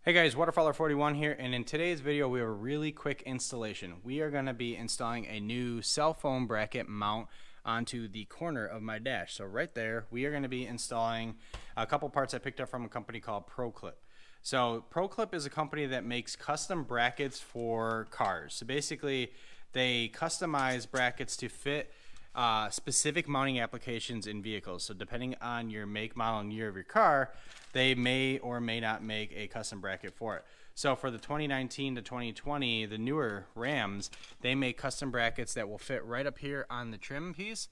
Hey guys, Waterfowler41 here, and in today's video we have a really quick installation. We are going to be installing a new cell phone bracket mount onto the corner of my dash. So right there, we are going to be installing a couple parts I picked up from a company called ProClip. So ProClip is a company that makes custom brackets for cars. So basically, they customize brackets to fit specific mounting applications in vehicles. So depending on your make, model, and year of your car, they may or may not make a custom bracket for it. So for the 2019 to 2020, the newer Rams, they make custom brackets that will fit right up here on the trim piece.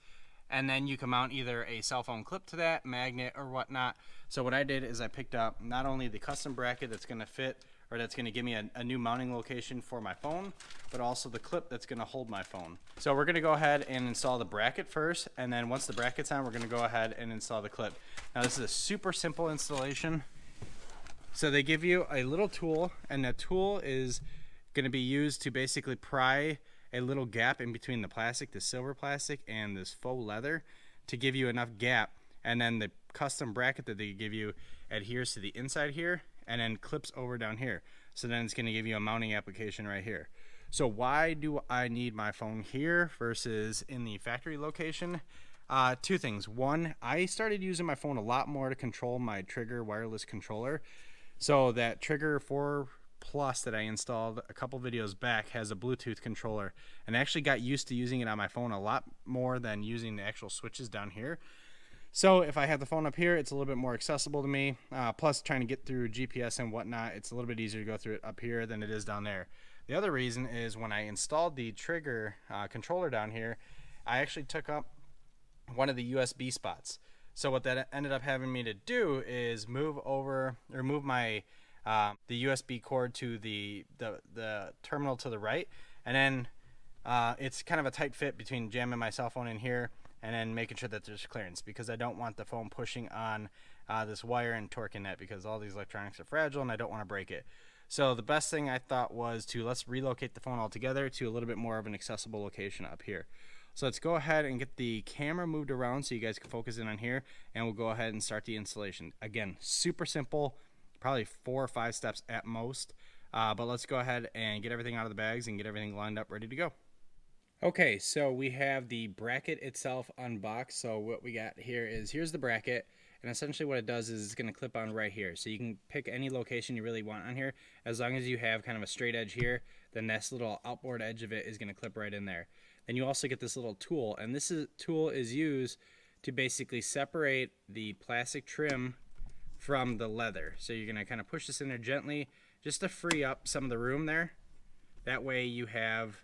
And then you can mount either a cell phone clip to that, magnet, or whatnot. So what I did is I picked up not only the custom bracket that's going to fit, or that's going to give me a new mounting location for my phone, but also the clip that's going to hold my phone. So we're going to go ahead and install the bracket first, and then once the bracket's on, we're going to go ahead and install the clip. Now this is a super simple installation. So they give you a little tool, and the tool is going to be used to basically pry a little gap in between the plastic, the silver plastic, and this faux leather to give you enough gap. And then the custom bracket that they give you adheres to the inside here and then clips over down here. So then it's going to give you a mounting application right here. So why do I need my phone here versus in the factory location? Two things. One, I started using my phone a lot more to control my Trigger wireless controller. So that Trigger 4 Plus that I installed a couple videos back has a Bluetooth controller, and I actually got used to using it on my phone a lot more than using the actual switches down here. So if I have the phone up here, it's a little bit more accessible to me. Plus, trying to get through GPS and whatnot, it's a little bit easier to go through it up here than it is down there. The other reason is when I installed the Trigger controller down here, I actually took up one of the USB spots. So what that ended up having me to do is move my the USB cord to the terminal to the right, and then it's kind of a tight fit between jamming my cell phone in here and then making sure that there's clearance, because I don't want the phone pushing on this wire and torquing that, because all these electronics are fragile and I don't want to break it. So the best thing I thought was let's relocate the phone altogether to a little bit more of an accessible location up here. So let's go ahead and get the camera moved around so you guys can focus in on here, and we'll go ahead and start the installation. Again, super simple, probably 4 or 5 steps at most, but let's go ahead and get everything out of the bags and get everything lined up, ready to go. Okay, so we have the bracket itself unboxed. So what we got here is, here's the bracket, and essentially what it does is it's going to clip on right here. So you can pick any location you really want on here. As long as you have kind of a straight edge here, then this little outboard edge of it is going to clip right in there. Then you also get this little tool, and tool is used to basically separate the plastic trim from the leather. So you're going to kind of push this in there gently just to free up some of the room there. That way you have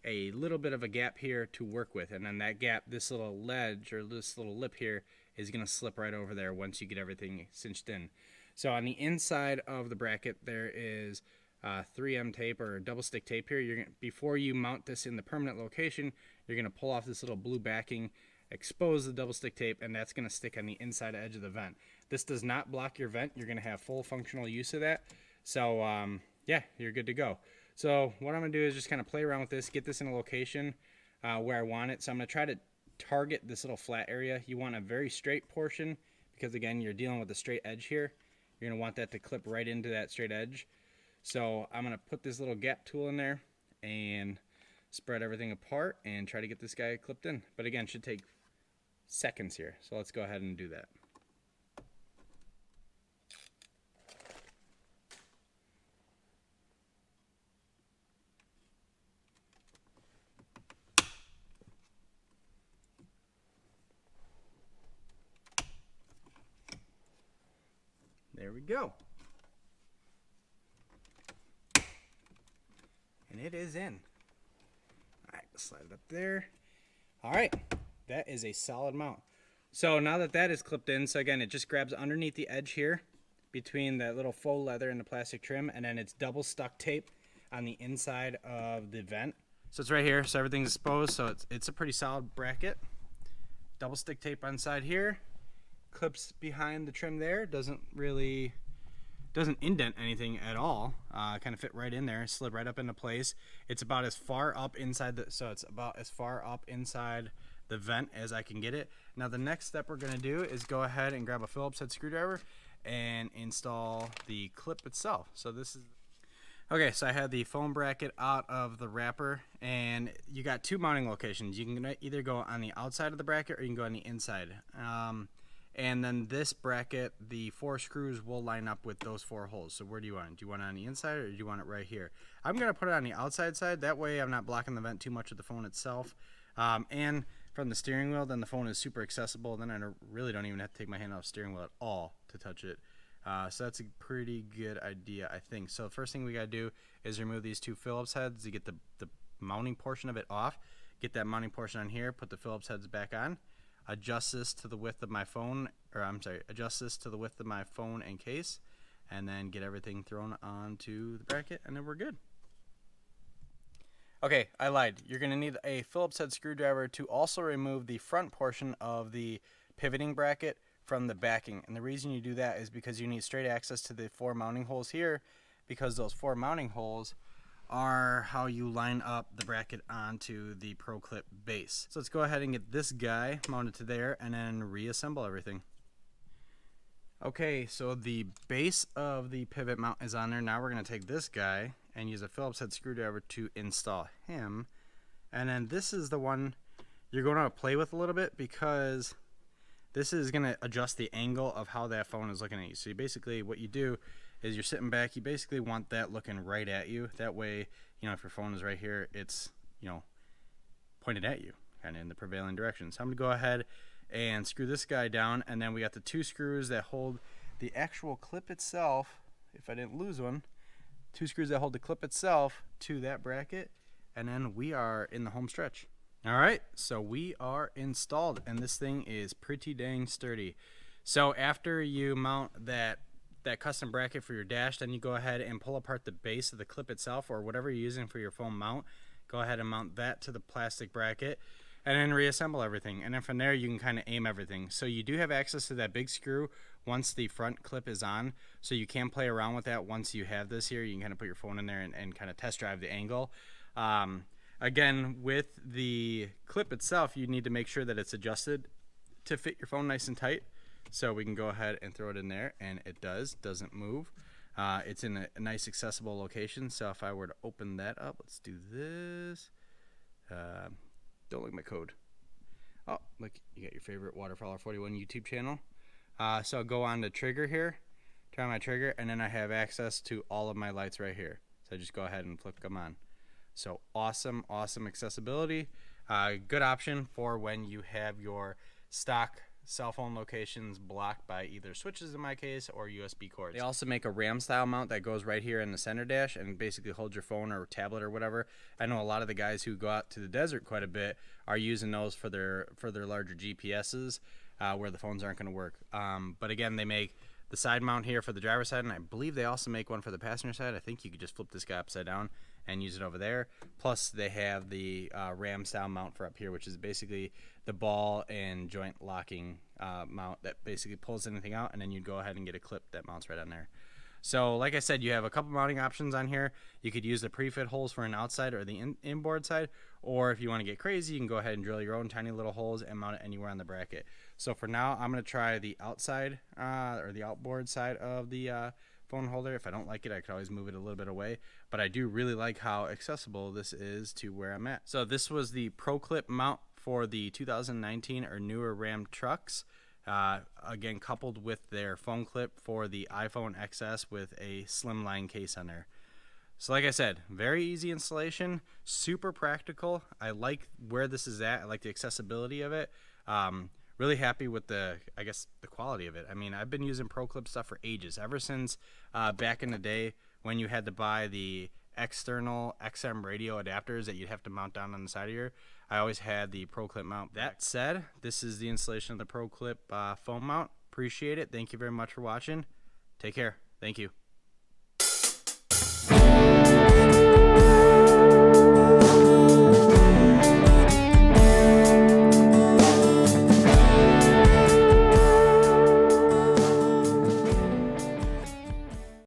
a little bit of a gap here to work with, and then that gap, this little ledge or this little lip here, is going to slip right over there once you get everything cinched in. So on the inside of the bracket there is 3M tape or double stick tape here. Before you mount this in the permanent location, you're going to pull off this little blue backing, expose the double stick tape, and that's going to stick on the inside edge of the vent. This does not block your vent. You're going to have full functional use of that. So yeah, you're good to go. So what I'm going to do is just kind of play around with this, get this in a location where I want it. So I'm going to try to target this little flat area. You want a very straight portion, because again, you're dealing with a straight edge here. You're going to want that to clip right into that straight edge. So I'm going to put this little gap tool in there and spread everything apart and try to get this guy clipped in. But again, it should take seconds here. So let's go ahead and do that. There we go. And it is in. Alright, slide it up there. Alright, that is a solid mount. So now that is clipped in, so again, it just grabs underneath the edge here between that little faux leather and the plastic trim, and then it's double stuck tape on the inside of the vent. So it's right here, so everything's exposed, so it's a pretty solid bracket. Double stick tape on side here. Clips behind the trim there, doesn't indent anything at all. Kind of fit right in there, slid right up into place. It's about as far up inside the vent as I can get it. Now the next step we're going to do is go ahead and grab a Phillips head screwdriver and install the clip itself. So this is okay. So I had the phone bracket out of the wrapper, and you got two mounting locations. You can either go on the outside of the bracket or you can go on the inside. And then this bracket, the 4 screws will line up with those 4 holes. So where do you want it? Do you want it on the inside or do you want it right here? I'm going to put it on the outside side. That way I'm not blocking the vent too much with the phone itself. And from the steering wheel, then the phone is super accessible. Then I really don't even have to take my hand off the steering wheel at all to touch it. So that's a pretty good idea, I think. So the first thing we got to do is remove these 2 Phillips heads to get the mounting portion of it off. Get that mounting portion on here, put the Phillips heads back on. Adjust this to the width of my phone, adjust this to the width of my phone and case, and then get everything thrown onto the bracket, and then we're good. Okay, I lied. You're going to need a Phillips head screwdriver to also remove the front portion of the pivoting bracket from the backing. And the reason you do that is because you need straight access to the 4 mounting holes here, because those 4 mounting holes are how you line up the bracket onto the ProClip base. So let's go ahead and get this guy mounted to there and then reassemble everything. Okay, so the base of the pivot mount is on there. Now we're going to take this guy and use a Phillips head screwdriver to install him. And then this is the one you're going to play with a little bit, because this is going to adjust the angle of how that phone is looking at you. So basically what you do is you're sitting back, you basically want that looking right at you. That way, you know, if your phone is right here, it's, you know, pointed at you, kind of in the prevailing direction. So I'm going to go ahead and screw this guy down, and then we got the 2 screws that hold the actual clip itself, if I didn't lose one, 2 screws that hold the clip itself to that bracket, and then we are in the home stretch. All right, so we are installed, and this thing is pretty dang sturdy. So after you mount that custom bracket for your dash, then you go ahead and pull apart the base of the clip itself, or whatever you're using for your phone mount. Go ahead and mount that to the plastic bracket, and then reassemble everything. And then from there you can kind of aim everything. So you do have access to that big screw once the front clip is on, so you can play around with that once you have this here. You can kind of put your phone in there and kind of test drive the angle. Again, with the clip itself, you need to make sure that it's adjusted to fit your phone nice and tight. So we can go ahead and throw it in there, and it doesn't move. It's in a nice accessible location. So if I were to open that up, let's do this. Don't look at my code. Oh, look, you got your favorite Waterfowler 41 YouTube channel. So I'll go on the trigger here, turn on my trigger, and then I have access to all of my lights right here. So just go ahead and flick them on. So awesome accessibility. Good option for when you have your stock cell phone locations blocked by either switches in my case or USB cords. They also make a RAM style mount that goes right here in the center dash and basically holds your phone or tablet or whatever. I know a lot of the guys who go out to the desert quite a bit are using those for their larger GPSs where the phones aren't going to work. But again, they make the side mount here for the driver's side, and I believe they also make one for the passenger side. I think you could just flip this guy upside down and use it over there. Plus they have the RAM style mount for up here, which is basically the ball and joint locking mount that basically pulls anything out, and then you'd go ahead and get a clip that mounts right on there. So like I said, you have a couple mounting options on here. You could use the pre-fit holes for an outside or the inboard side, or if you want to get crazy, you can go ahead and drill your own tiny little holes and mount it anywhere on the bracket. So for now, I'm going to try the outside or the outboard side of the phone holder. If I don't like it, I could always move it a little bit away, but I do really like how accessible this is to where I'm at. So this was the ProClip mount for the 2019 or newer Ram trucks. Again, coupled with their phone clip for the iPhone XS with a slimline case on there. So like I said, very easy installation, super practical. I like where this is at. I like the accessibility of it. Really happy with the quality of it. I mean, I've been using ProClip stuff for ages, ever since back in the day when you had to buy the external XM radio adapters that you'd have to mount down on the side of your. I always had the ProClip mount. That said, this is the installation of the ProClip phone mount. Appreciate it. Thank you very much for watching. Take care. Thank you.